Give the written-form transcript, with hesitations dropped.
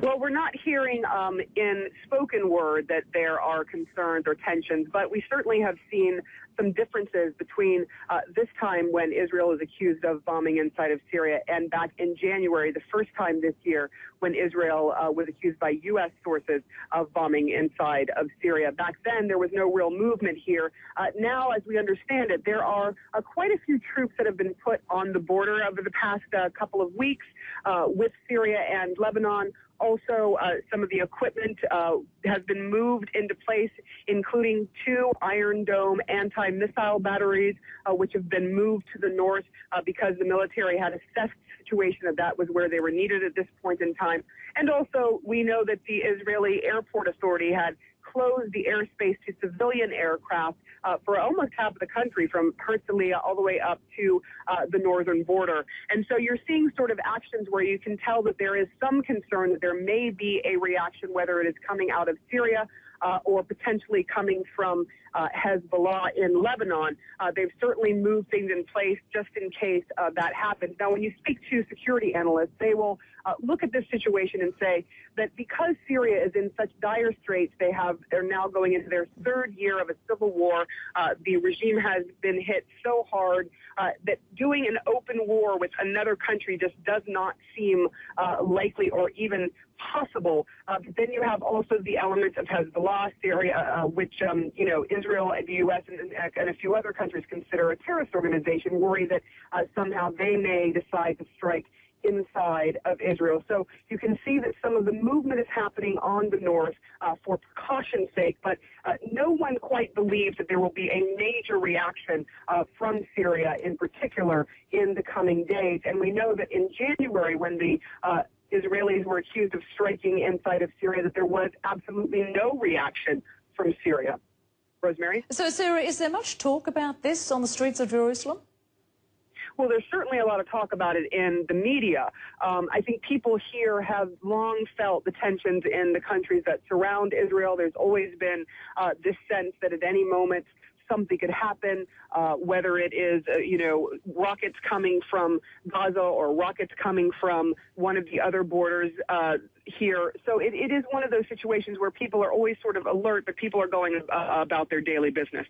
Well, we're not hearing in spoken word that there are concerns or tensions, but we certainly have seen some differences between this time when Israel is accused of bombing inside of Syria and back in January, the first time this year when Israel was accused by U.S. sources of bombing inside of Syria. Back then, there was no real movement here. Now, as we understand it, there are quite a few troops that have been put on the border over the past couple of weeks with Syria and Lebanon. Also, some of the equipment has been moved into place, including 2 Iron Dome anti-missile batteries, which have been moved to the north because the military had assessed the situation that was where they were needed at this point in time. And also, we know that the Israeli Airport Authority had closed the airspace to civilian aircraft for almost half of the country, from Herzliya all the way up to the northern border. And so you're seeing sort of actions where you can tell that there is some concern that there may be a reaction, whether it is coming out of Syria or potentially coming from Hezbollah in Lebanon. They've certainly moved things in place just in case that happens. Now, when you speak to security analysts, they will look at this situation and say that because Syria is in such dire straits, they're now going into their 3rd year of a civil war. The regime has been hit so hard that doing an open war with another country just does not seem likely or even possible. Then you have also the elements of Hezbollah, Syria, which, Israel and the U.S. and a few other countries consider a terrorist organization, worry that somehow they may decide to strike inside of Israel. So you can see that some of the movement is happening on the north for precaution's sake, but no one quite believes that there will be a major reaction from Syria in particular in the coming days. And we know that in January, when the Israelis were accused of striking inside of Syria, that there was absolutely no reaction from Syria. Rosemary? So, Sarah, is there much talk about this on the streets of Jerusalem? Well, there's certainly a lot of talk about it in the media. I think people here have long felt the tensions in the countries that surround Israel. There's always been this sense that at any moment something could happen, whether it is, rockets coming from Gaza or rockets coming from one of the other borders here. So it is one of those situations where people are always sort of alert, but people are going about their daily business.